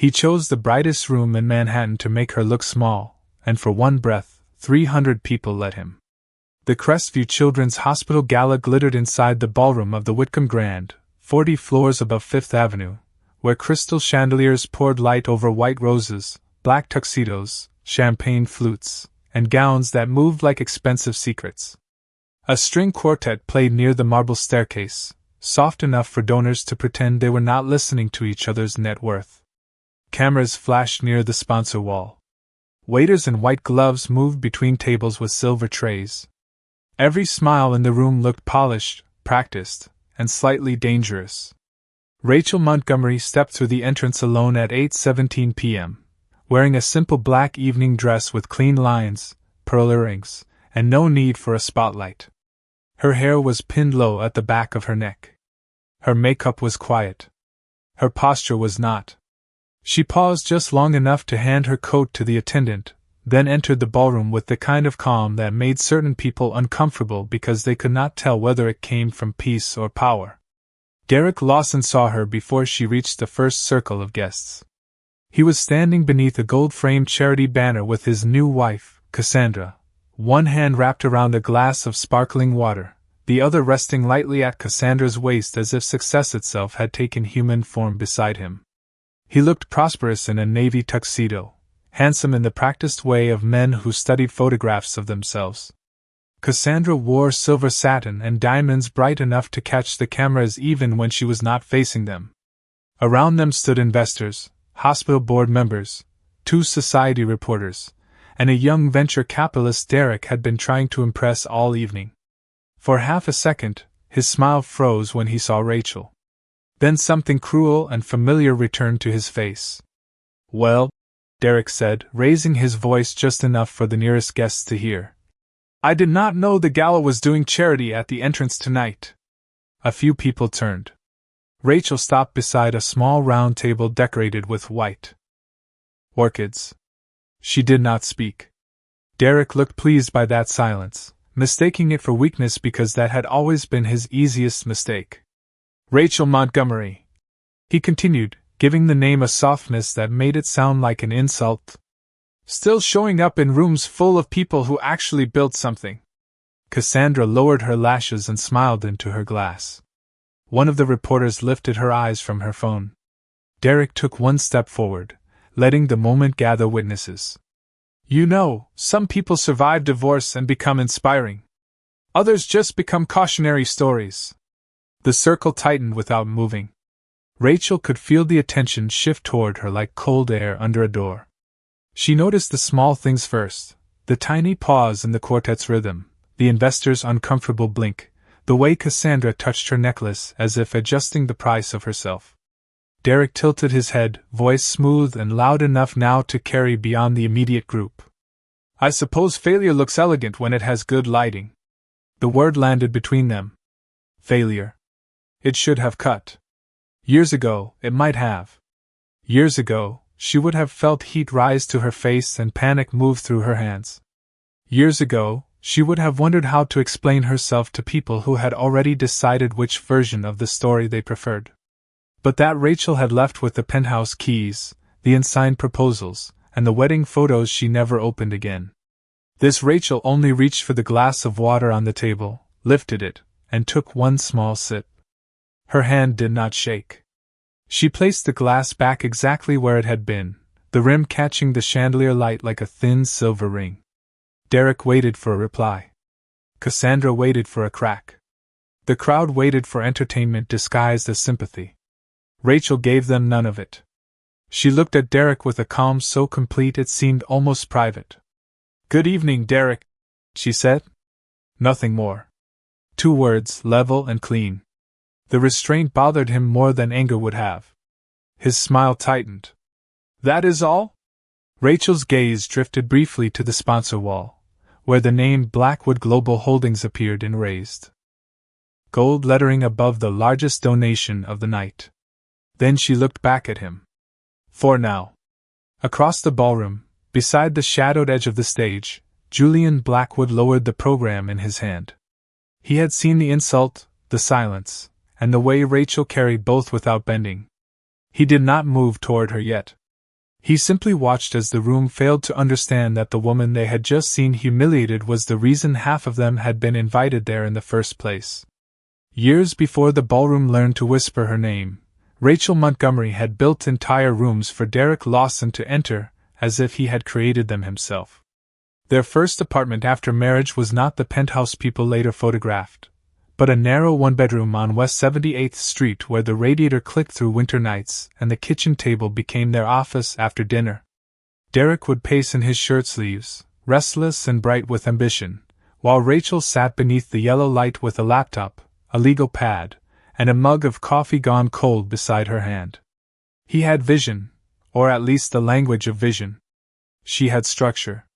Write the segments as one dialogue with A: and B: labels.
A: He chose the brightest room in Manhattan to make her look small, and for one breath, 300 people let him. The Crestview Children's Hospital Gala glittered inside the ballroom of the Whitcomb Grand, 40 floors above Fifth Avenue, where crystal chandeliers poured light over white roses, black tuxedos, champagne flutes, and gowns that moved like expensive secrets. A string quartet played near the marble staircase, soft enough for donors to pretend they were not listening to each other's net worth. Cameras flashed near the sponsor wall. Waiters in white gloves moved between tables with silver trays. Every smile in the room looked polished, practiced, and slightly dangerous. Rachel Montgomery stepped through the entrance alone at 8:17 p.m., wearing a simple black evening dress with clean lines, pearl earrings, and no need for a spotlight. Her hair was pinned low at the back of her neck. Her makeup was quiet. Her posture was not. She paused just long enough to hand her coat to the attendant, then entered the ballroom with the kind of calm that made certain people uncomfortable because they could not tell whether it came from peace or power. Derek Lawson saw her before she reached the first circle of guests. He was standing beneath a gold-framed charity banner with his new wife, Cassandra, one hand wrapped around a glass of sparkling water, the other resting lightly at Cassandra's waist as if success itself had taken human form beside him. He looked prosperous in a navy tuxedo, handsome in the practiced way of men who studied photographs of themselves. Cassandra wore silver satin and diamonds bright enough to catch the cameras even when she was not facing them. Around them stood investors, hospital board members, 2 society reporters, and a young venture capitalist Derek had been trying to impress all evening. For half a second, his smile froze when he saw Rachel. Then something cruel and familiar returned to his face. "Well," Derek said, raising his voice just enough for the nearest guests to hear. "I did not know the Gala was doing charity at the entrance tonight." A few people turned. Rachel stopped beside a small round table decorated with white orchids. She did not speak. Derek looked pleased by that silence, mistaking it for weakness because that had always been his easiest mistake. "Rachel Montgomery," he continued, giving the name a softness that made it sound like an insult. "Still showing up in rooms full of people who actually built something." Cassandra lowered her lashes and smiled into her glass. One of the reporters lifted her eyes from her phone. Derek took one step forward, letting the moment gather witnesses. "You know, some people survive divorce and become inspiring. Others just become cautionary stories." The circle tightened without moving. Rachel could feel the attention shift toward her like cold air under a door. She noticed the small things first, the tiny pause in the quartet's rhythm, the investor's uncomfortable blink, the way Cassandra touched her necklace as if adjusting the price of herself. Derek tilted his head, voice smooth and loud enough now to carry beyond the immediate group. "I suppose failure looks elegant when it has good lighting." The word landed between them. Failure. It should have cut. Years ago, it might have. Years ago, she would have felt heat rise to her face and panic move through her hands. Years ago, she would have wondered how to explain herself to people who had already decided which version of the story they preferred. But that Rachel had left with the penthouse keys, the unsigned proposals, and the wedding photos she never opened again. This Rachel only reached for the glass of water on the table, lifted it, and took one small sip. Her hand did not shake. She placed the glass back exactly where it had been, the rim catching the chandelier light like a thin silver ring. Derek waited for a reply. Cassandra waited for a crack. The crowd waited for entertainment disguised as sympathy. Rachel gave them none of it. She looked at Derek with a calm so complete it seemed almost private. "Good evening, Derek," she said. Nothing more. 2 words, level and clean. The restraint bothered him more than anger would have. His smile tightened. "That is all?" Rachel's gaze drifted briefly to the sponsor wall, where the name Blackwood Global Holdings appeared in raised gold lettering above the largest donation of the night. Then she looked back at him. "For now." Across the ballroom, beside the shadowed edge of the stage, Julian Blackwood lowered the program in his hand. He had seen the insult, the silence, and the way Rachel carried both without bending. He did not move toward her yet. He simply watched as the room failed to understand that the woman they had just seen humiliated was the reason half of them had been invited there in the first place. Years before the ballroom learned to whisper her name, Rachel Montgomery had built entire rooms for Derek Lawson to enter, as if he had created them himself. Their first apartment after marriage was not the penthouse people later photographed, but a narrow one-bedroom on West 78th Street where the radiator clicked through winter nights and the kitchen table became their office after dinner. Derek would pace in his shirt sleeves, restless and bright with ambition, while Rachel sat beneath the yellow light with a laptop, a legal pad, and a mug of coffee gone cold beside her hand. He had vision, or at least the language of vision. She had structure.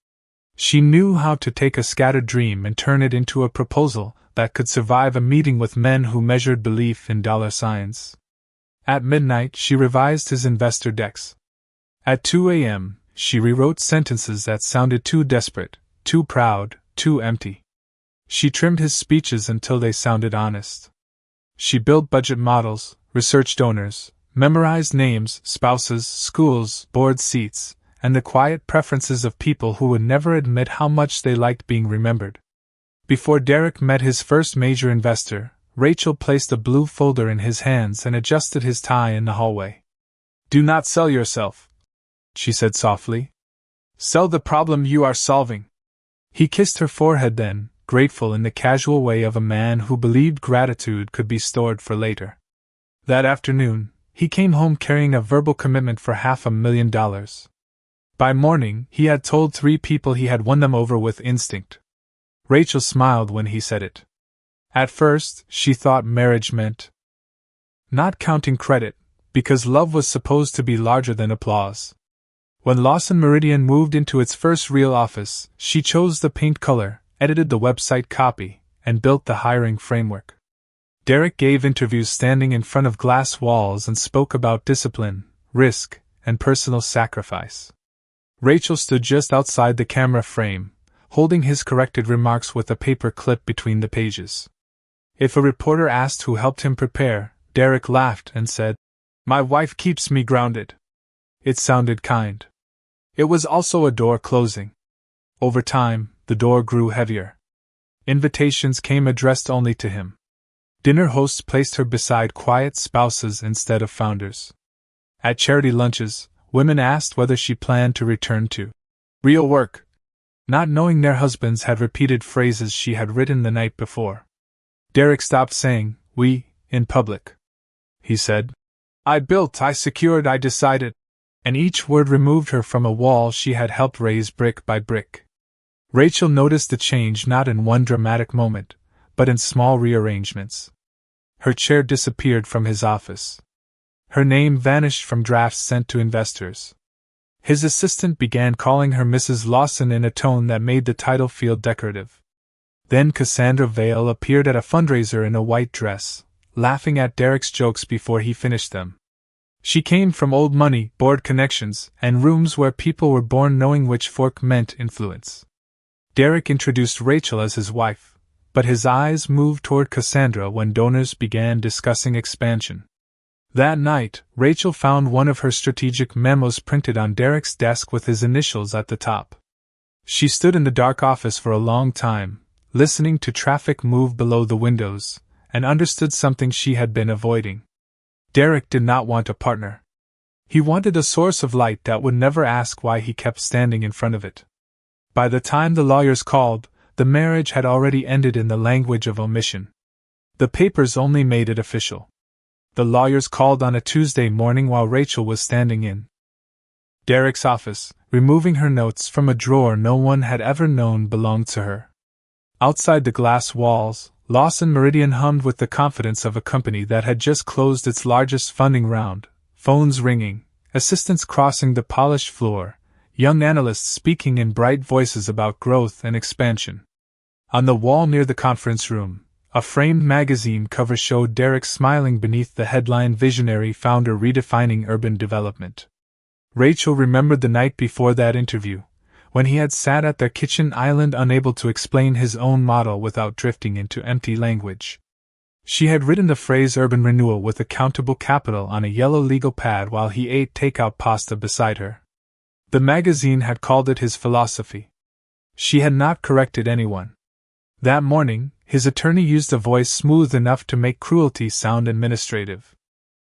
A: She knew how to take a scattered dream and turn it into a proposal that could survive a meeting with men who measured belief in dollar signs. At midnight, she revised his investor decks. At 2 a.m., she rewrote sentences that sounded too desperate, too proud, too empty. She trimmed his speeches until they sounded honest. She built budget models, researched donors, memorized names, spouses, schools, board seats, and the quiet preferences of people who would never admit how much they liked being remembered. Before Derek met his first major investor, Rachel placed a blue folder in his hands and adjusted his tie in the hallway. "Do not sell yourself," she said softly. "Sell the problem you are solving." He kissed her forehead then, grateful in the casual way of a man who believed gratitude could be stored for later. That afternoon, he came home carrying a verbal commitment for $500,000. By morning, he had told 3 people he had won them over with instinct. Rachel smiled when he said it. At first, she thought marriage meant not counting credit, because love was supposed to be larger than applause. When Lawson Meridian moved into its first real office, she chose the paint color, edited the website copy, and built the hiring framework. Derek gave interviews standing in front of glass walls and spoke about discipline, risk, and personal sacrifice. Rachel stood just outside the camera frame, holding his corrected remarks with a paper clip between the pages. If a reporter asked who helped him prepare, Derek laughed and said, "My wife keeps me grounded." It sounded kind. It was also a door closing. Over time, the door grew heavier. Invitations came addressed only to him. Dinner hosts placed her beside quiet spouses instead of founders. At charity lunches, women asked whether she planned to return to real work, not knowing their husbands had repeated phrases she had written the night before. Derek stopped saying, "we," in public. He said, "I built, I secured, I decided," and each word removed her from a wall she had helped raise brick by brick. Rachel noticed the change not in one dramatic moment, but in small rearrangements. Her chair disappeared from his office. Her name vanished from drafts sent to investors. His assistant began calling her Mrs. Lawson in a tone that made the title feel decorative. Then Cassandra Vale appeared at a fundraiser in a white dress, laughing at Derek's jokes before he finished them. She came from old money, board connections, and rooms where people were born knowing which fork meant influence. Derek introduced Rachel as his wife, but his eyes moved toward Cassandra when donors began discussing expansion. That night, Rachel found one of her strategic memos printed on Derek's desk with his initials at the top. She stood in the dark office for a long time, listening to traffic move below the windows, and understood something she had been avoiding. Derek did not want a partner. He wanted a source of light that would never ask why he kept standing in front of it. By the time the lawyers called, the marriage had already ended in the language of omission. The papers only made it official. The lawyers called on a Tuesday morning while Rachel was standing in Derek's office, removing her notes from a drawer no one had ever known belonged to her. Outside the glass walls, Lawson Meridian hummed with the confidence of a company that had just closed its largest funding round, phones ringing, assistants crossing the polished floor, young analysts speaking in bright voices about growth and expansion. On the wall near the conference room, a framed magazine cover showed Derek smiling beneath the headline "Visionary Founder Redefining Urban Development." Rachel remembered the night before that interview, when he had sat at their kitchen island unable to explain his own model without drifting into empty language. She had written the phrase urban renewal with accountable capital on a yellow legal pad while he ate takeout pasta beside her. The magazine had called it his philosophy. She had not corrected anyone. That morning, his attorney used a voice smooth enough to make cruelty sound administrative.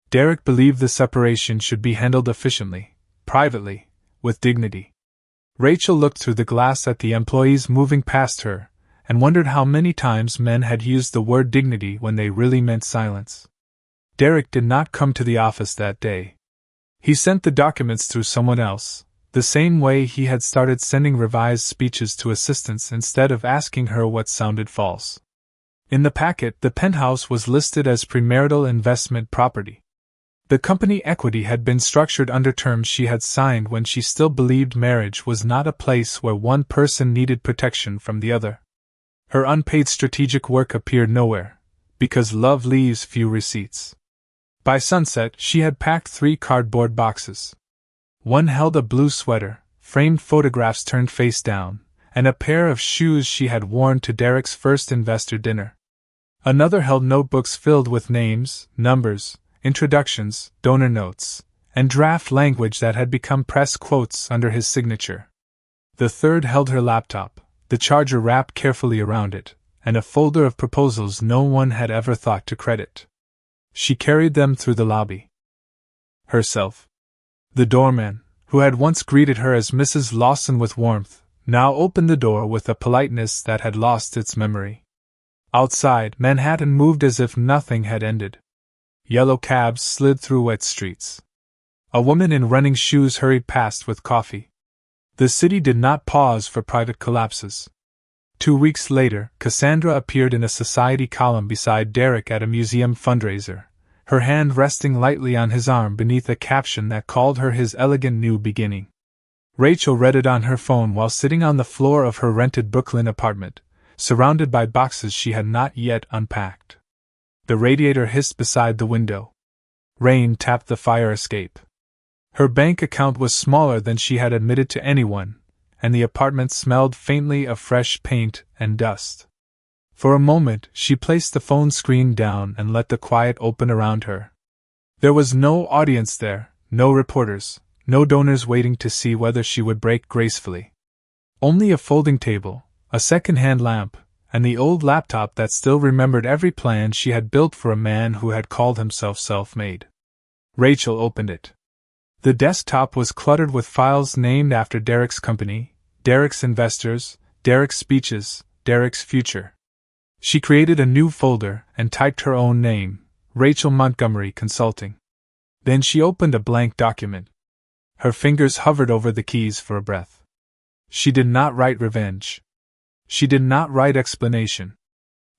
A: Derek believed the separation should be handled efficiently, privately, with dignity. Rachel looked through the glass at the employees moving past her, and wondered how many times men had used the word dignity when they really meant silence. Derek did not come to the office that day. He sent the documents through someone else, the same way he had started sending revised speeches to assistants instead of asking her what sounded false. In the packet, the penthouse was listed as premarital investment property. The company equity had been structured under terms she had signed when she still believed marriage was not a place where one person needed protection from the other. Her unpaid strategic work appeared nowhere, because love leaves few receipts. By sunset, she had packed 3 cardboard boxes. One held a blue sweater, framed photographs turned face down, and a pair of shoes she had worn to Derek's first investor dinner. Another held notebooks filled with names, numbers, introductions, donor notes, and draft language that had become press quotes under his signature. The third held her laptop, the charger wrapped carefully around it, and a folder of proposals no one had ever thought to credit. She carried them through the lobby. Herself. The doorman, who had once greeted her as Mrs. Lawson with warmth, now opened the door with a politeness that had lost its memory. Outside, Manhattan moved as if nothing had ended. Yellow cabs slid through wet streets. A woman in running shoes hurried past with coffee. The city did not pause for private collapses. 2 weeks later, Cassandra appeared in a society column beside Derek at a museum fundraiser, her hand resting lightly on his arm beneath a caption that called her his elegant new beginning. Rachel read it on her phone while sitting on the floor of her rented Brooklyn apartment, surrounded by boxes she had not yet unpacked. The radiator hissed beside the window. Rain tapped the fire escape. Her bank account was smaller than she had admitted to anyone, and the apartment smelled faintly of fresh paint and dust. For a moment, she placed the phone screen down and let the quiet open around her. There was no audience there, no reporters, no donors waiting to see whether she would break gracefully. Only a folding table, a second-hand lamp, and the old laptop that still remembered every plan she had built for a man who had called himself self-made. Rachel opened it. The desktop was cluttered with files named after Derek's company, Derek's investors, Derek's speeches, Derek's future. She created a new folder and typed her own name, Rachel Montgomery Consulting. Then she opened a blank document. Her fingers hovered over the keys for a breath. She did not write revenge. She did not write explanation.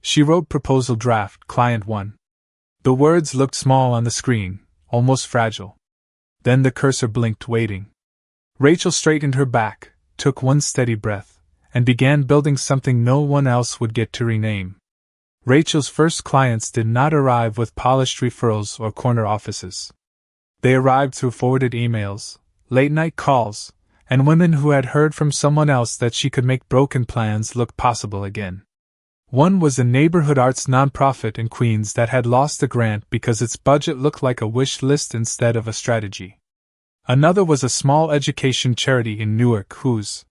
A: She wrote proposal draft, client 1. The words looked small on the screen, almost fragile. Then the cursor blinked, waiting. Rachel straightened her back, took one steady breath, and began building something no one else would get to rename. Rachel's first clients did not arrive with polished referrals or corner offices. They arrived through forwarded emails, late-night calls, and women who had heard from someone else that she could make broken plans look possible again. One was a neighborhood arts nonprofit in Queens that had lost a grant because its budget looked like a wish list instead of a strategy. Another was a small education charity in Newark whose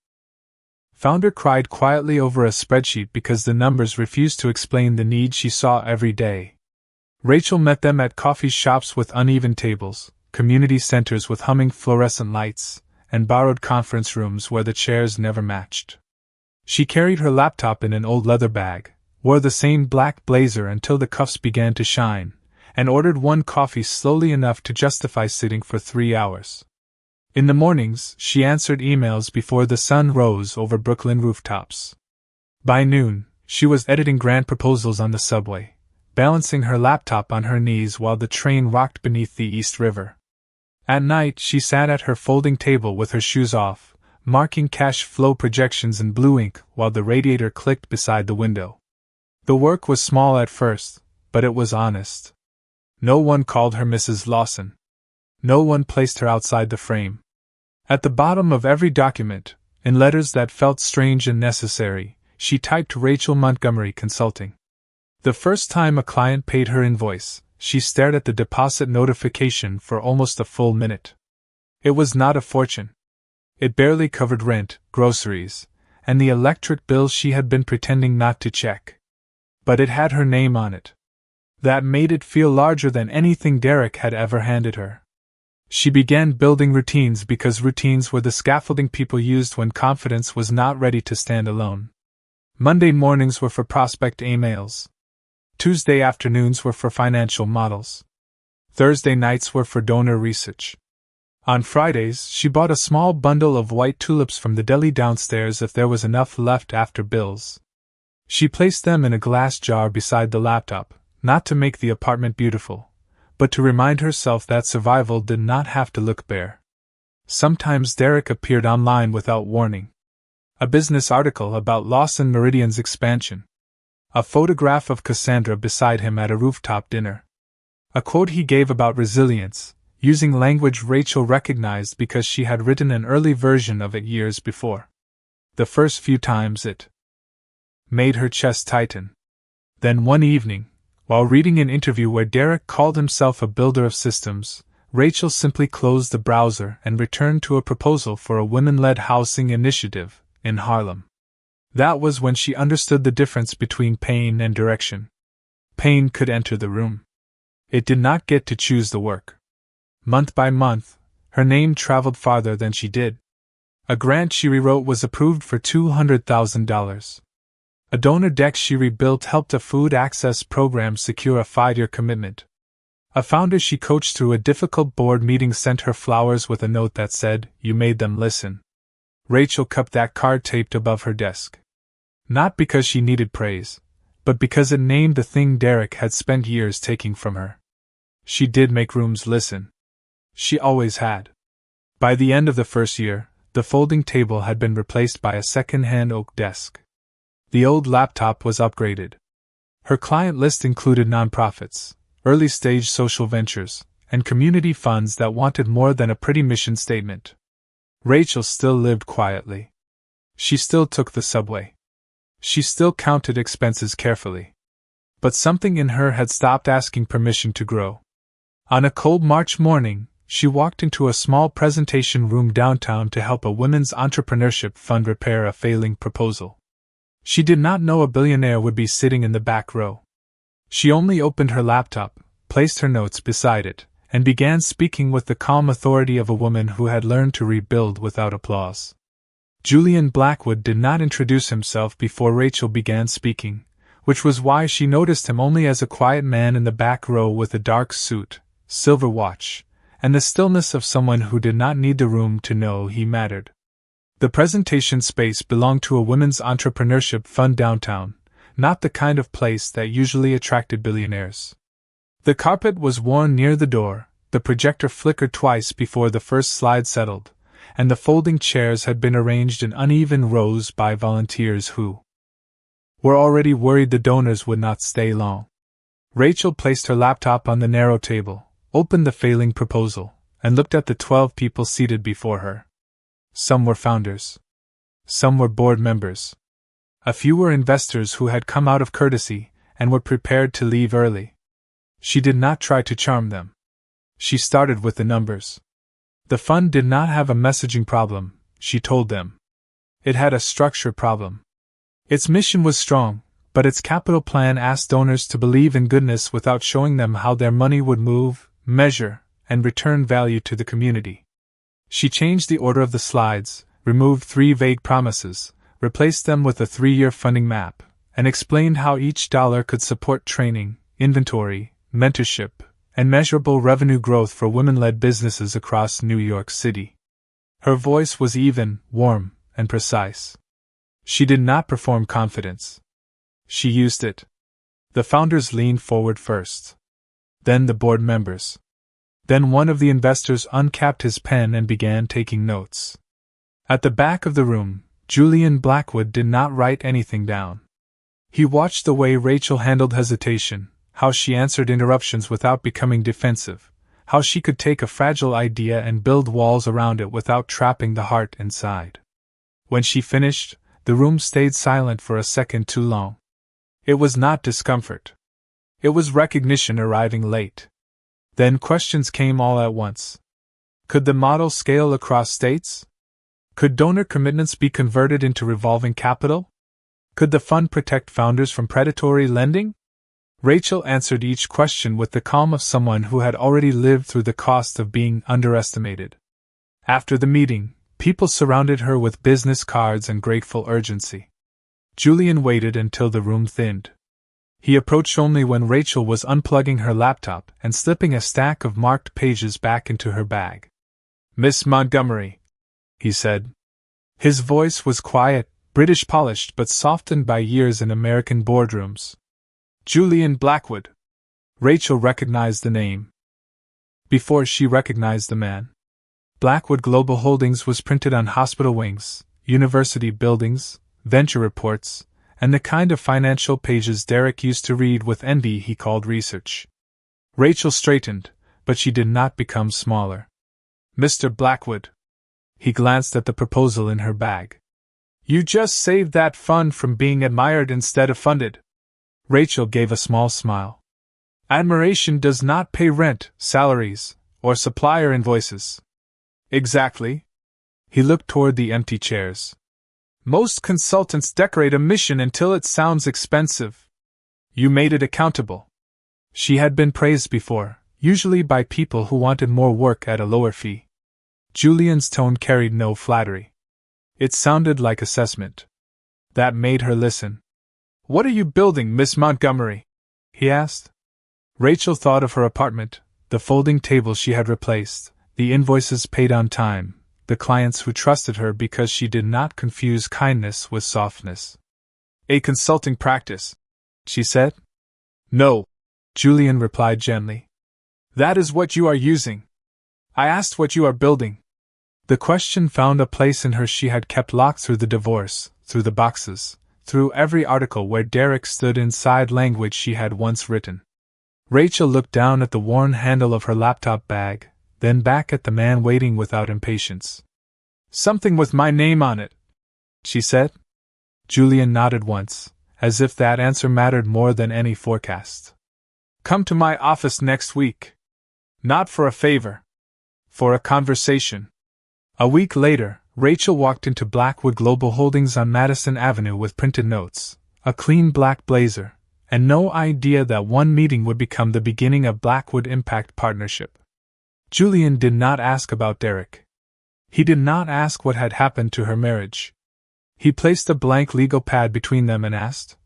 A: founder cried quietly over a spreadsheet because the numbers refused to explain the need she saw every day. Rachel met them at coffee shops with uneven tables, community centers with humming fluorescent lights, and borrowed conference rooms where the chairs never matched. She carried her laptop in an old leather bag, wore the same black blazer until the cuffs began to shine, and ordered one coffee slowly enough to justify sitting for 3 hours. In the mornings, she answered emails before the sun rose over Brooklyn rooftops. By noon, she was editing grant proposals on the subway, balancing her laptop on her knees while the train rocked beneath the East River. At night, she sat at her folding table with her shoes off, marking cash flow projections in blue ink while the radiator clicked beside the window. The work was small at first, but it was honest. No one called her Mrs. Lawson. No one placed her outside the frame. At the bottom of every document, in letters that felt strange and necessary, she typed Rachel Montgomery Consulting. The first time a client paid her invoice, she stared at the deposit notification for almost a full minute. It was not a fortune. It barely covered rent, groceries, and the electric bill she had been pretending not to check. But it had her name on it. That made it feel larger than anything Derek had ever handed her. She began building routines because routines were the scaffolding people used when confidence was not ready to stand alone. Monday mornings were for prospect emails. Tuesday afternoons were for financial models. Thursday nights were for donor research. On Fridays, she bought a small bundle of white tulips from the deli downstairs if there was enough left after bills. She placed them in a glass jar beside the laptop, not to make the apartment beautiful, but to remind herself that survival did not have to look bare. Sometimes Derek appeared online without warning. A business article about Lawson Meridian's expansion. A photograph of Cassandra beside him at a rooftop dinner. A quote he gave about resilience, using language Rachel recognized because she had written an early version of it years before. The first few times it made her chest tighten. Then one evening, while reading an interview where Derek called himself a builder of systems, Rachel simply closed the browser and returned to a proposal for a women-led housing initiative in Harlem. That was when she understood the difference between pain and direction. Pain could enter the room. It did not get to choose the work. Month by month, her name traveled farther than she did. A grant she rewrote was approved for $200,000. A donor deck she rebuilt helped a food access program secure a 5-year commitment. A founder she coached through a difficult board meeting sent her flowers with a note that said, "You made them listen." Rachel kept that card taped above her desk. Not because she needed praise, but because it named the thing Derek had spent years taking from her. She did make rooms listen. She always had. By the end of the first year, the folding table had been replaced by a second-hand oak desk. The old laptop was upgraded. Her client list included nonprofits, early-stage social ventures, and community funds that wanted more than a pretty mission statement. Rachel still lived quietly. She still took the subway. She still counted expenses carefully. But something in her had stopped asking permission to grow. On a cold March morning, she walked into a small presentation room downtown to help a women's entrepreneurship fund repair a failing proposal. She did not know a billionaire would be sitting in the back row. She only opened her laptop, placed her notes beside it, and began speaking with the calm authority of a woman who had learned to rebuild without applause. Julian Blackwood did not introduce himself before Rachel began speaking, which was why she noticed him only as a quiet man in the back row with a dark suit, silver watch, and the stillness of someone who did not need the room to know he mattered. The presentation space belonged to a women's entrepreneurship fund downtown, not the kind of place that usually attracted billionaires. The carpet was worn near the door, the projector flickered twice before the first slide settled, and the folding chairs had been arranged in uneven rows by volunteers who were already worried the donors would not stay long. Rachel placed her laptop on the narrow table, opened the failing proposal, and looked at the 12 people seated before her. Some were founders. Some were board members. A few were investors who had come out of courtesy and were prepared to leave early. She did not try to charm them. She started with the numbers. The fund did not have a messaging problem, she told them. It had a structure problem. Its mission was strong, but its capital plan asked donors to believe in goodness without showing them how their money would move, measure, and return value to the community. She changed the order of the slides, removed 3 vague promises, replaced them with a 3-year funding map, and explained how each dollar could support training, inventory, mentorship, and measurable revenue growth for women-led businesses across New York City. Her voice was even, warm, and precise. She did not perform confidence. She used it. The founders leaned forward first. Then the board members. Then one of the investors uncapped his pen and began taking notes. At the back of the room, Julian Blackwood did not write anything down. He watched the way Rachel handled hesitation, how she answered interruptions without becoming defensive, how she could take a fragile idea and build walls around it without trapping the heart inside. When she finished, the room stayed silent for a second too long. It was not discomfort. It was recognition arriving late. Then questions came all at once. Could the model scale across states? Could donor commitments be converted into revolving capital? Could the fund protect founders from predatory lending? Rachel answered each question with the calm of someone who had already lived through the cost of being underestimated. After the meeting, people surrounded her with business cards and grateful urgency. Julian waited until the room thinned. He approached only when Rachel was unplugging her laptop and slipping a stack of marked pages back into her bag. "Miss Montgomery," he said. His voice was quiet, British polished but softened by years in American boardrooms. "Julian Blackwood." Rachel recognized the name. Before she recognized the man. Blackwood Global Holdings was printed on hospital wings, university buildings, venture reports, and the kind of financial pages Derek used to read with envy he called research. Rachel straightened, but she did not become smaller. "Mr. Blackwood." He glanced at the proposal in her bag. "You just saved that fund from being admired instead of funded." Rachel gave a small smile. "Admiration does not pay rent, salaries, or supplier invoices." "Exactly." He looked toward the empty chairs. "Most consultants decorate a mission until it sounds expensive. You made it accountable." She had been praised before, usually by people who wanted more work at a lower fee. Julian's tone carried no flattery. It sounded like assessment. That made her listen. "What are you building, Miss Montgomery?" he asked. Rachel thought of her apartment, the folding table she had replaced, the invoices paid on time, the clients who trusted her because she did not confuse kindness with softness. "A consulting practice," she said. "No," Julian replied gently. "That is what you are using. I asked what you are building." The question found a place in her she had kept locked through the divorce, through the boxes, through every article where Derek stood inside language she had once written. Rachel looked down at the worn handle of her laptop bag, then back at the man waiting without impatience. "Something with my name on it," she said. Julian nodded once, as if that answer mattered more than any forecast. "Come to my office next week. Not for a favor. For a conversation." A week later, Rachel walked into Blackwood Global Holdings on Madison Avenue with printed notes, a clean black blazer, and no idea that one meeting would become the beginning of Blackwood Impact Partnership. Julian did not ask about Derek. He did not ask what had happened to her marriage. He placed a blank legal pad between them and asked,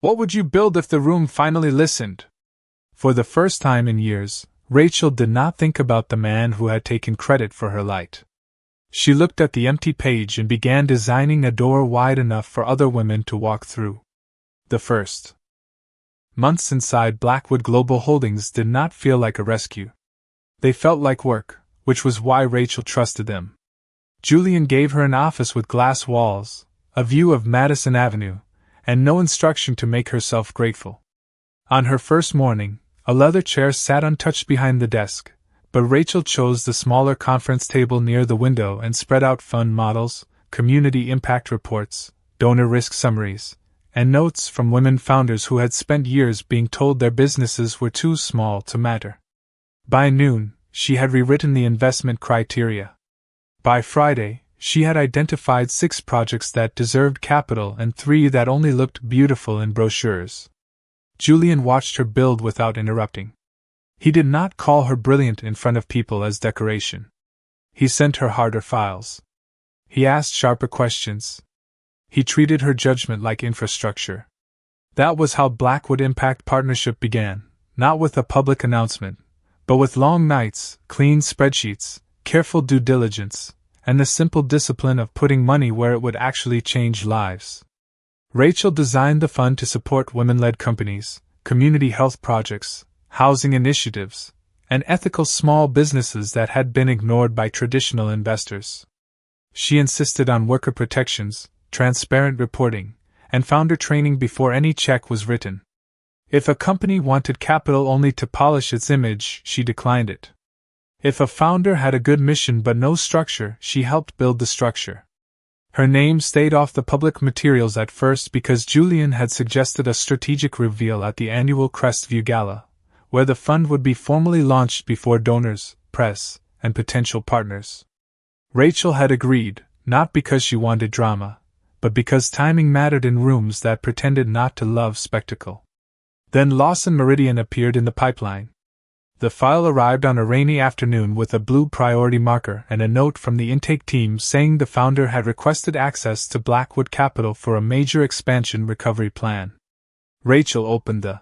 A: "What would you build if the room finally listened?" For the first time in years, Rachel did not think about the man who had taken credit for her light. She looked at the empty page and began designing a door wide enough for other women to walk through. The first months inside Blackwood Global Holdings did not feel like a rescue. They felt like work, which was why Rachel trusted them. Julian gave her an office with glass walls, a view of Madison Avenue, and no instruction to make herself grateful. On her first morning, a leather chair sat untouched behind the desk, but Rachel chose the smaller conference table near the window and spread out fund models, community impact reports, donor risk summaries, and notes from women founders who had spent years being told their businesses were too small to matter. By noon, she had rewritten the investment criteria. By Friday, she had identified 6 projects that deserved capital and 3 that only looked beautiful in brochures. Julian watched her build without interrupting. He did not call her brilliant in front of people as decoration. He sent her harder files. He asked sharper questions. He treated her judgment like infrastructure. That was how Blackwood Impact Partnership began, not with a public announcement, but with long nights, clean spreadsheets, careful due diligence, and the simple discipline of putting money where it would actually change lives. Rachel designed the fund to support women-led companies, community health projects, housing initiatives, and ethical small businesses that had been ignored by traditional investors. She insisted on worker protections, transparent reporting, and founder training before any check was written. If a company wanted capital only to polish its image, she declined it. If a founder had a good mission but no structure, she helped build the structure. Her name stayed off the public materials at first because Julian had suggested a strategic reveal at the annual Crestview Gala, where the fund would be formally launched before donors, press, and potential partners. Rachel had agreed, not because she wanted drama, but because timing mattered in rooms that pretended not to love spectacle. Then Lawson Meridian appeared in the pipeline. The file arrived on a rainy afternoon with a blue priority marker and a note from the intake team saying the founder had requested access to Blackwood Capital for a major expansion recovery plan. Rachel opened the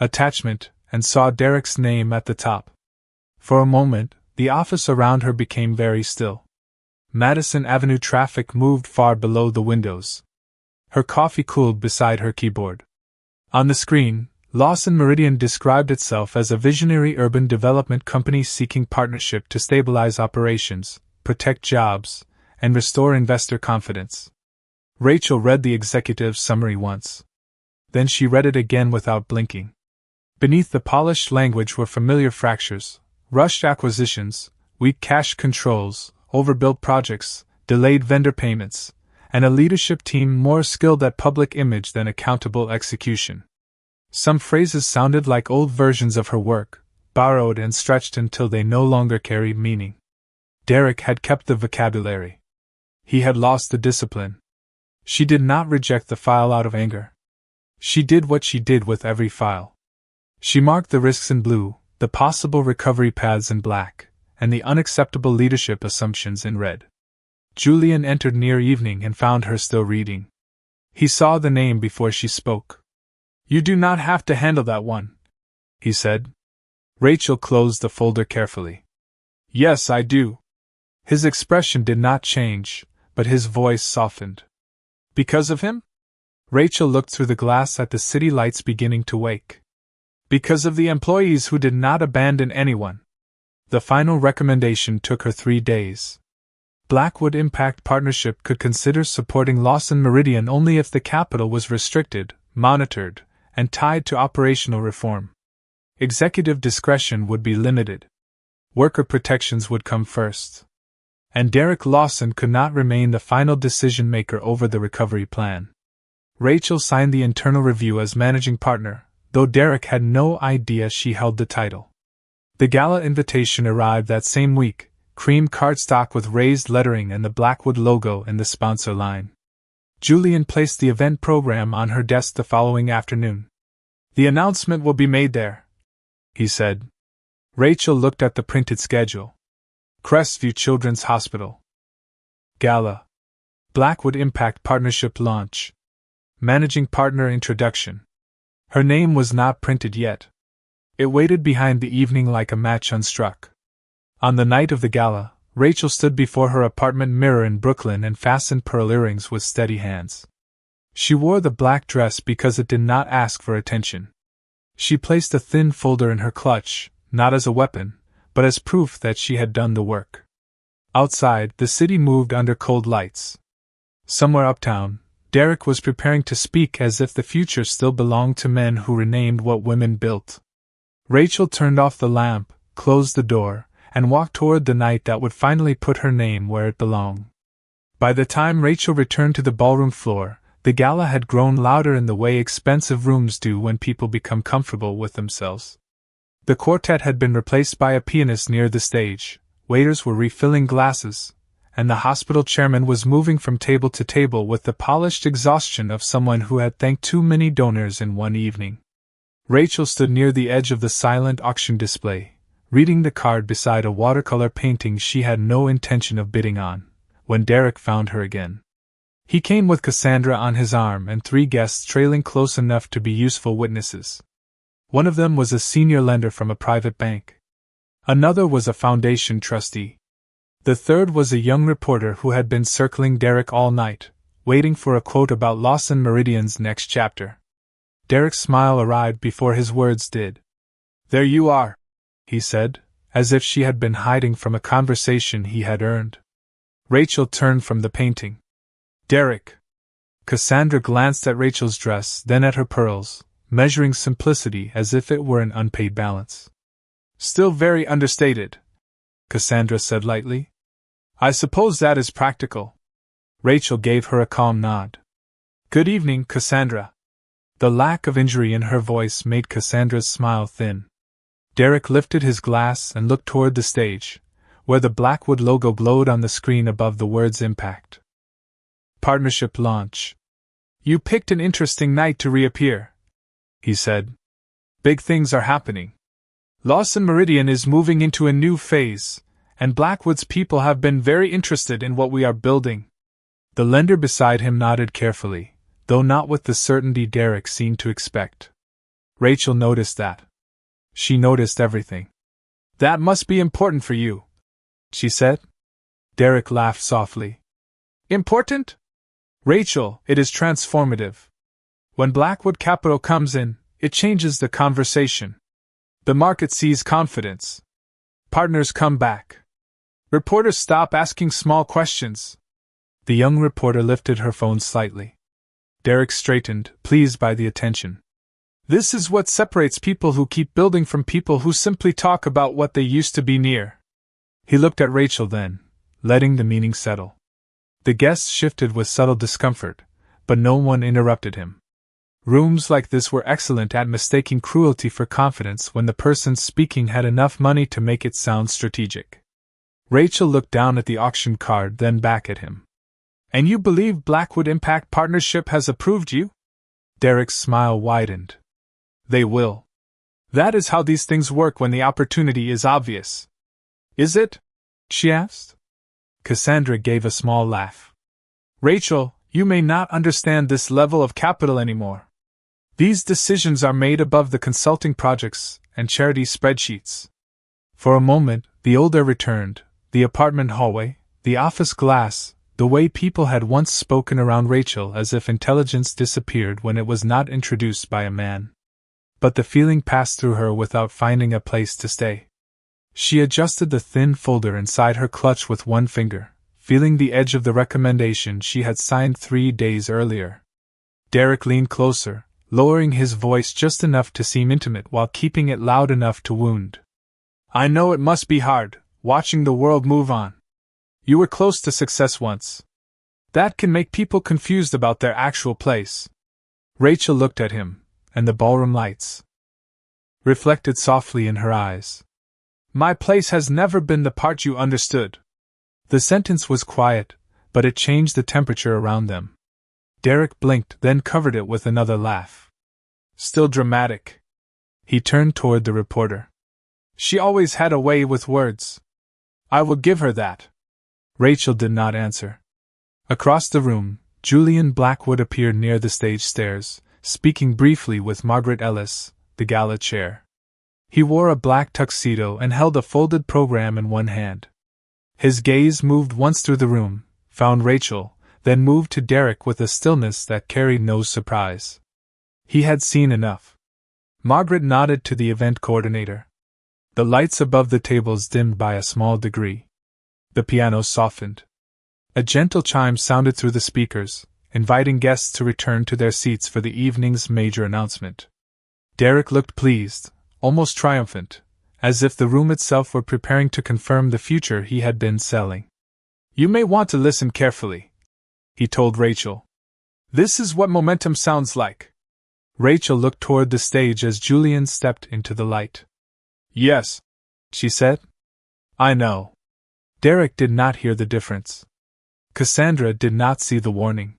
A: attachment and saw Derek's name at the top. For a moment, the office around her became very still. Madison Avenue traffic moved far below the windows. Her coffee cooled beside her keyboard. On the screen, Lawson Meridian described itself as a visionary urban development company seeking partnership to stabilize operations, protect jobs, and restore investor confidence. Rachel read the executive summary once. Then she read it again without blinking. Beneath the polished language were familiar fractures, rushed acquisitions, weak cash controls, overbuilt projects, delayed vendor payments, and a leadership team more skilled at public image than accountable execution. Some phrases sounded like old versions of her work, borrowed and stretched until they no longer carried meaning. Derek had kept the vocabulary. He had lost the discipline. She did not reject the file out of anger. She did what she did with every file. She marked the risks in blue, the possible recovery paths in black, and the unacceptable leadership assumptions in red. Julian entered near evening and found her still reading. He saw the name before she spoke. "You do not have to handle that one," he said. Rachel closed the folder carefully. "Yes, I do." His expression did not change, but his voice softened. "Because of him?" Rachel looked through the glass at the city lights beginning to wake. "Because of the employees who did not abandon anyone." The final recommendation took her 3 days. Blackwood Impact Partnership could consider supporting Lawson Meridian only if the capital was restricted, monitored, and tied to operational reform. Executive discretion would be limited. Worker protections would come first. And Derek Lawson could not remain the final decision-maker over the recovery plan. Rachel signed the internal review as managing partner, though Derek had no idea she held the title. The Gala invitation arrived that same week, cream cardstock with raised lettering and the Blackwood logo in the sponsor line. Julian placed the event program on her desk the following afternoon. "The announcement will be made there," he said. Rachel looked at the printed schedule. Crestview Children's Hospital. Gala. Blackwood Impact Partnership launch. Managing Partner introduction. Her name was not printed yet. It waited behind the evening like a match unstruck. On the night of the gala, Rachel stood before her apartment mirror in Brooklyn and fastened pearl earrings with steady hands. She wore the black dress because it did not ask for attention. She placed a thin folder in her clutch, not as a weapon, but as proof that she had done the work. Outside, the city moved under cold lights. Somewhere uptown, Derek was preparing to speak as if the future still belonged to men who renamed what women built. Rachel turned off the lamp, closed the door, and walked toward the night that would finally put her name where it belonged. By the time Rachel returned to the ballroom floor, the gala had grown louder in the way expensive rooms do when people become comfortable with themselves. The quartet had been replaced by a pianist near the stage, waiters were refilling glasses, and the hospital chairman was moving from table to table with the polished exhaustion of someone who had thanked too many donors in one evening. Rachel stood near the edge of the silent auction display, reading the card beside a watercolor painting she had no intention of bidding on, when Derek found her again. He came with Cassandra on his arm and 3 guests trailing close enough to be useful witnesses. One of them was a senior lender from a private bank. Another was a foundation trustee. The third was a young reporter who had been circling Derek all night, waiting for a quote about Lawson Meridian's next chapter. Derek's smile arrived before his words did. "There you are," he said, as if she had been hiding from a conversation he had earned. Rachel turned from the painting. "Derek." Cassandra glanced at Rachel's dress, then at her pearls, measuring simplicity as if it were an unpaid balance. "Still very understated," Cassandra said lightly. "I suppose that is practical." Rachel gave her a calm nod. "Good evening, Cassandra." The lack of injury in her voice made Cassandra's smile thin. Derek lifted his glass and looked toward the stage, where the Blackwood logo glowed on the screen above the words Impact. Partnership launch. You picked an interesting night to reappear, he said. Big things are happening. Lawson Meridian is moving into a new phase, and Blackwood's people have been very interested in what we are building. The lender beside him nodded carefully, though not with the certainty Derek seemed to expect. Rachel noticed that. She noticed everything. That must be important for you, she said. Derek laughed softly. Important? Rachel, it is transformative. When Blackwood Capital comes in, it changes the conversation. The market sees confidence. Partners come back. Reporters stop asking small questions. The young reporter lifted her phone slightly. Derek straightened, pleased by the attention. This is what separates people who keep building from people who simply talk about what they used to be near. He looked at Rachel then, letting the meaning settle. The guests shifted with subtle discomfort, but no one interrupted him. Rooms like this were excellent at mistaking cruelty for confidence when the person speaking had enough money to make it sound strategic. Rachel looked down at the auction card, then back at him. And you believe Blackwood Impact Partnership has approved you? Derek's smile widened. They will. That is how these things work when the opportunity is obvious. Is it? She asked. Cassandra gave a small laugh. Rachel, you may not understand this level of capital anymore. These decisions are made above the consulting projects and charity spreadsheets. For a moment, the older returned, the apartment hallway, the office glass, the way people had once spoken around Rachel as if intelligence disappeared when it was not introduced by a man. But the feeling passed through her without finding a place to stay. She adjusted the thin folder inside her clutch with one finger, feeling the edge of the recommendation she had signed 3 days earlier. Derek leaned closer, lowering his voice just enough to seem intimate while keeping it loud enough to wound. I know it must be hard, watching the world move on. You were close to success once. That can make people confused about their actual place. Rachel looked at him, and the ballroom lights reflected softly in her eyes. My place has never been the part you understood. The sentence was quiet, but it changed the temperature around them. Derek blinked, then covered it with another laugh. Still dramatic. He turned toward the reporter. She always had a way with words. I will give her that. Rachel did not answer. Across the room, Julian Blackwood appeared near the stage stairs, speaking briefly with Margaret Ellis, the Gala chair. He wore a black tuxedo and held a folded program in one hand. His gaze moved once through the room, found Rachel, then moved to Derek with a stillness that carried no surprise. He had seen enough. Margaret nodded to the event coordinator. The lights above the tables dimmed by a small degree. The piano softened. A gentle chime sounded through the speakers, inviting guests to return to their seats for the evening's major announcement. Derek looked pleased, almost triumphant, as if the room itself were preparing to confirm the future he had been selling. You may want to listen carefully, he told Rachel. This is what momentum sounds like. Rachel looked toward the stage as Julian stepped into the light. Yes, she said. I know. Derek did not hear the difference. Cassandra did not see the warning.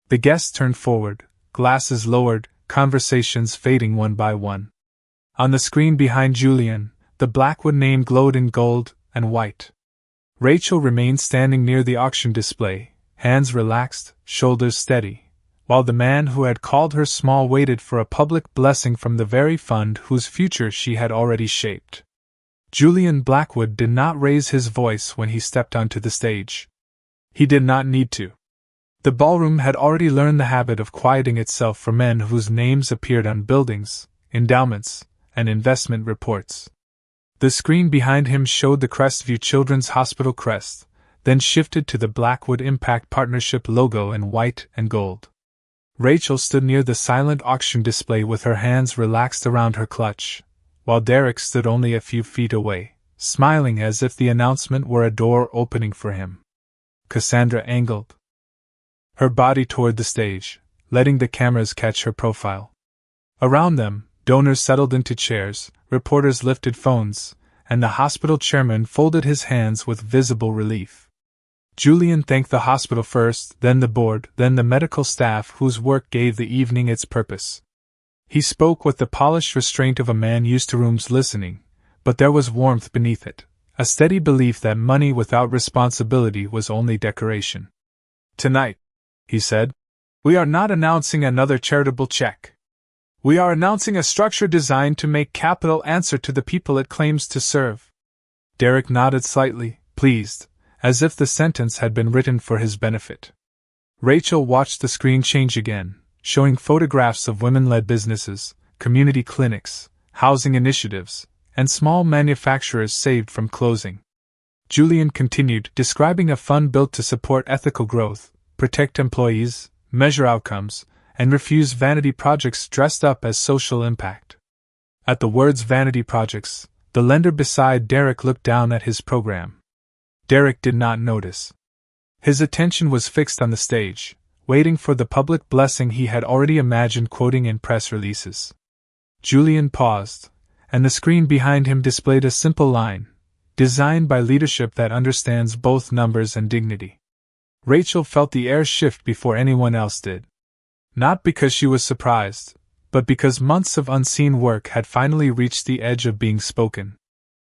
A: The guests turned forward, glasses lowered, conversations fading one by one. On the screen behind Julian, the Blackwood name glowed in gold and white. Rachel remained standing near the auction display, hands relaxed, shoulders steady, while the man who had called her small waited for a public blessing from the very fund whose future she had already shaped. Julian Blackwood did not raise his voice when he stepped onto the stage. He did not need to. The ballroom had already learned the habit of quieting itself for men whose names appeared on buildings, endowments, and investment reports. The screen behind him showed the Crestview Children's Hospital crest, then shifted to the Blackwood Impact Partnership logo in white and gold. Rachel stood near the silent auction display with her hands relaxed around her clutch, while Derek stood only a few feet away, smiling as if the announcement were a door opening for him. Cassandra angled her body toward the stage, letting the cameras catch her profile. Around them, donors settled into chairs, reporters lifted phones, and the hospital chairman folded his hands with visible relief. Julian thanked the hospital first, then the board, then the medical staff whose work gave the evening its purpose. He spoke with the polished restraint of a man used to rooms listening, but there was warmth beneath it, a steady belief that money without responsibility was only decoration. "Tonight," he said, "we are not announcing another charitable check. We are announcing a structure designed to make capital answer to the people it claims to serve." Derek nodded slightly, pleased, as if the sentence had been written for his benefit. Rachel watched the screen change again, showing photographs of women-led businesses, community clinics, housing initiatives, and small manufacturers saved from closing. Julian continued, describing a fund built to support ethical growth, protect employees, measure outcomes, and refuse vanity projects dressed up as social impact. At the words vanity projects, the lender beside Derek looked down at his program. Derek did not notice. His attention was fixed on the stage, waiting for the public blessing he had already imagined quoting in press releases. Julian paused, and the screen behind him displayed a simple line, designed by leadership that understands both numbers and dignity. Rachel felt the air shift before anyone else did. Not because she was surprised, but because months of unseen work had finally reached the edge of being spoken.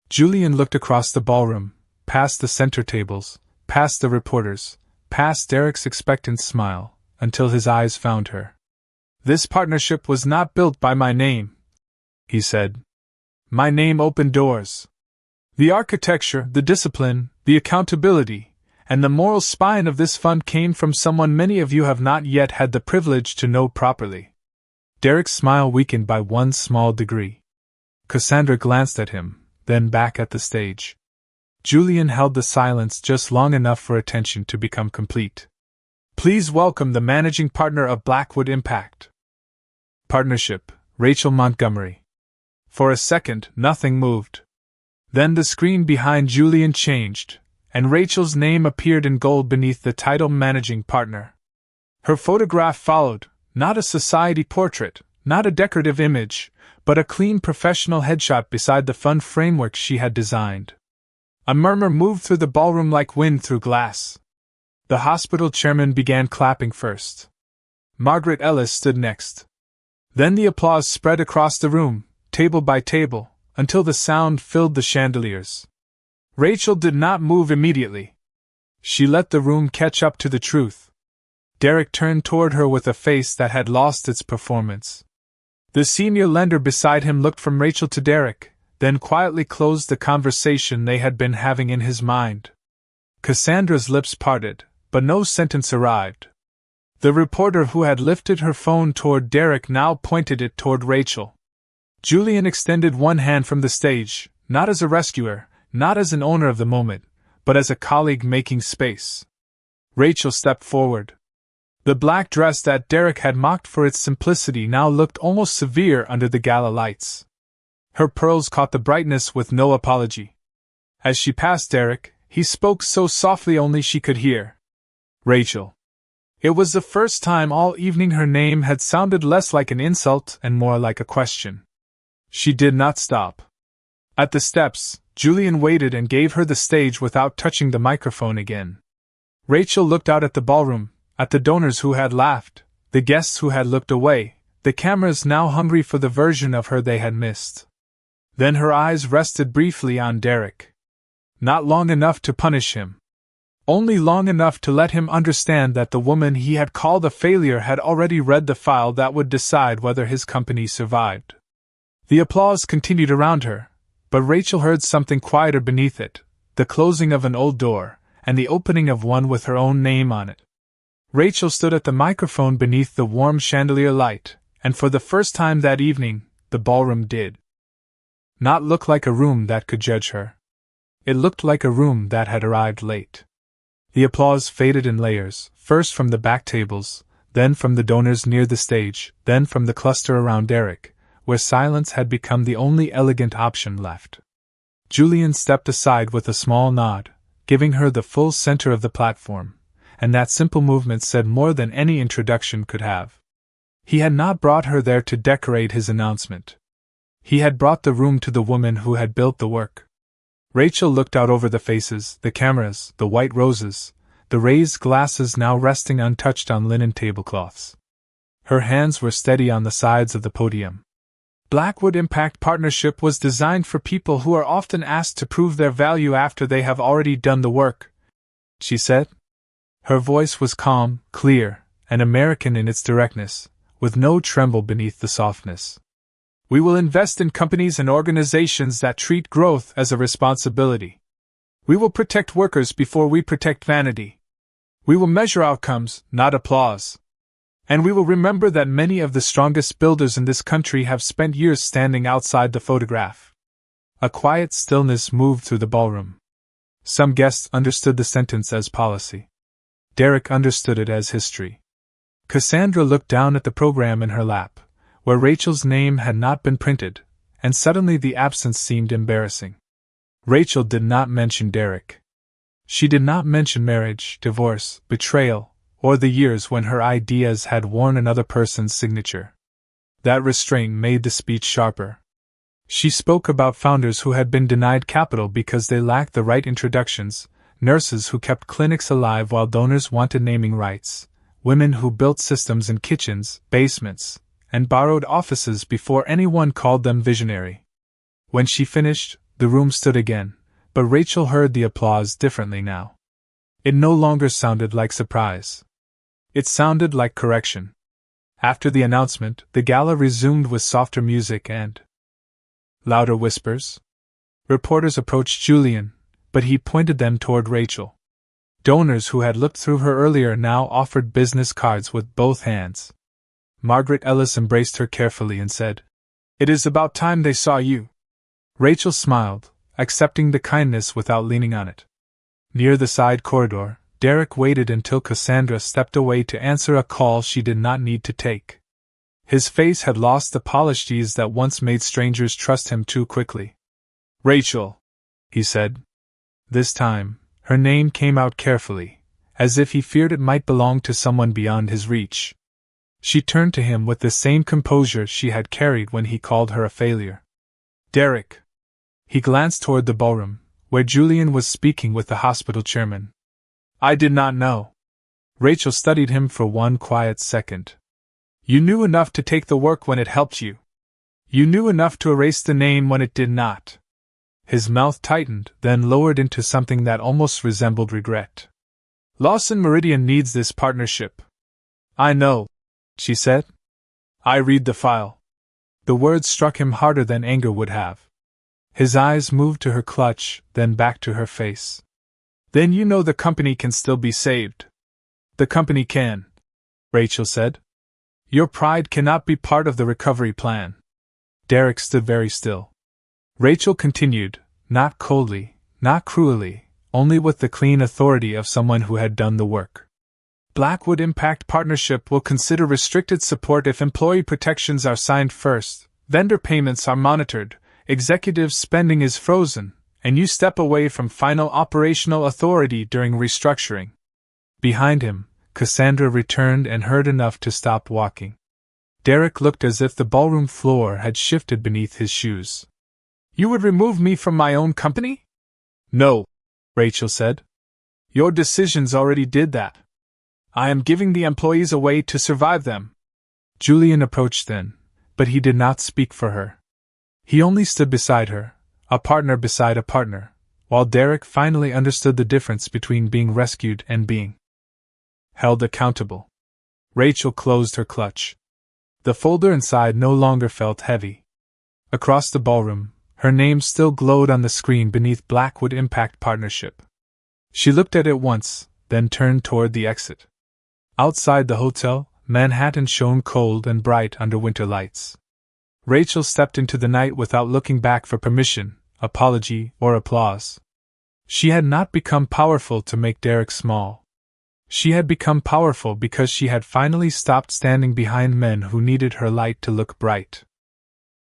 A: Julian looked across the ballroom, past the center tables, past the reporters, past Derek's expectant smile, until his eyes found her. "This partnership was not built by my name," he said. "My name opened doors. The architecture, the discipline, the accountability, and the moral spine of this fund came from someone many of you have not yet had the privilege to know properly." Derek's smile weakened by one small degree. Cassandra glanced at him, then back at the stage. Julian held the silence just long enough for attention to become complete. "Please welcome the managing partner of Blackwood Impact Partnership, Rachel Montgomery." For a second, nothing moved. Then the screen behind Julian changed, and Rachel's name appeared in gold beneath the title Managing Partner. Her photograph followed, not a society portrait, not a decorative image, but a clean professional headshot beside the fun framework she had designed. A murmur moved through the ballroom like wind through glass. The hospital chairman began clapping first. Margaret Ellis stood next. Then the applause spread across the room, table by table, until the sound filled the chandeliers. Rachel did not move immediately. She let the room catch up to the truth. Derek turned toward her with a face that had lost its performance. The senior lender beside him looked from Rachel to Derek, then quietly closed the conversation they had been having in his mind. Cassandra's lips parted, but no sentence arrived. The reporter who had lifted her phone toward Derek now pointed it toward Rachel. Julian extended one hand from the stage, not as a rescuer, not as an owner of the moment, but as a colleague making space. Rachel stepped forward. The black dress that Derek had mocked for its simplicity now looked almost severe under the gala lights. Her pearls caught the brightness with no apology. As she passed Derek, he spoke so softly only she could hear. "Rachel." It was the first time all evening her name had sounded less like an insult and more like a question. She did not stop. At the steps, Julian waited and gave her the stage without touching the microphone again. Rachel looked out at the ballroom, at the donors who had laughed, the guests who had looked away, the cameras now hungry for the version of her they had missed. Then her eyes rested briefly on Derek. Not long enough to punish him. Only long enough to let him understand that the woman he had called a failure had already read the file that would decide whether his company survived. The applause continued around her, but Rachel heard something quieter beneath it, the closing of an old door, and the opening of one with her own name on it. Rachel stood at the microphone beneath the warm chandelier light, and for the first time that evening, the ballroom did not look like a room that could judge her. It looked like a room that had arrived late. The applause faded in layers, first from the back tables, then from the donors near the stage, then from the cluster around Derek, where silence had become the only elegant option left. Julian stepped aside with a small nod, giving her the full center of the platform, and that simple movement said more than any introduction could have. He had not brought her there to decorate his announcement. He had brought the room to the woman who had built the work. Rachel looked out over the faces, the cameras, the white roses, the raised glasses now resting untouched on linen tablecloths. Her hands were steady on the sides of the podium. Blackwood Impact Partnership was designed for people who are often asked to prove their value after they have already done the work, she said. Her voice was calm, clear, and American in its directness, with no tremble beneath the softness. We will invest in companies and organizations that treat growth as a responsibility. We will protect workers before we protect vanity. We will measure outcomes, not applause. And we will remember that many of the strongest builders in this country have spent years standing outside the photograph. A quiet stillness moved through the ballroom. Some guests understood the sentence as policy. Derek understood it as history. Cassandra looked down at the program in her lap, where Rachel's name had not been printed, and suddenly the absence seemed embarrassing. Rachel did not mention Derek. She did not mention marriage, divorce, betrayal, or the years when her ideas had worn another person's signature. That restraint made the speech sharper. She spoke about founders who had been denied capital because they lacked the right introductions, nurses who kept clinics alive while donors wanted naming rights, women who built systems in kitchens, basements, and borrowed offices before anyone called them visionary. When she finished, the room stood again, but Rachel heard the applause differently now. It no longer sounded like surprise. It sounded like correction. After the announcement, the gala resumed with softer music and louder whispers. Reporters approached Julian, but he pointed them toward Rachel. Donors who had looked through her earlier now offered business cards with both hands. Margaret Ellis embraced her carefully and said, "It is about time they saw you." Rachel smiled, accepting the kindness without leaning on it. Near the side corridor, Derek waited until Cassandra stepped away to answer a call she did not need to take. His face had lost the polished ease that once made strangers trust him too quickly. "Rachel," he said. This time, her name came out carefully, as if he feared it might belong to someone beyond his reach. She turned to him with the same composure she had carried when he called her a failure. "Derek." He glanced toward the ballroom, where Julian was speaking with the hospital chairman. "I did not know." Rachel studied him for one quiet second. "You knew enough to take the work when it helped you. You knew enough to erase the name when it did not." His mouth tightened, then lowered into something that almost resembled regret. "Lawson Meridian needs this partnership." "I know," she said. "I read the file." The words struck him harder than anger would have. His eyes moved to her clutch, then back to her face. "Then you know the company can still be saved." "The company can," Rachel said. "Your pride cannot be part of the recovery plan." Derek stood very still. Rachel continued, not coldly, not cruelly, only with the clean authority of someone who had done the work. "Blackwood Impact Partnership will consider restricted support if employee protections are signed first, vendor payments are monitored, executive spending is frozen, and you step away from final operational authority during restructuring." Behind him, Cassandra returned and heard enough to stop walking. Derek looked as if the ballroom floor had shifted beneath his shoes. "You would remove me from my own company?" "No," Rachel said. "Your decisions already did that. I am giving the employees a way to survive them." Julian approached then, but he did not speak for her. He only stood beside her, a partner beside a partner, while Derek finally understood the difference between being rescued and being held accountable. Rachel closed her clutch. The folder inside no longer felt heavy. Across the ballroom, her name still glowed on the screen beneath Blackwood Impact Partnership. She looked at it once, then turned toward the exit. Outside the hotel, Manhattan shone cold and bright under winter lights. Rachel stepped into the night without looking back for permission, apology, or applause. She had not become powerful to make Derek small. She had become powerful because she had finally stopped standing behind men who needed her light to look bright.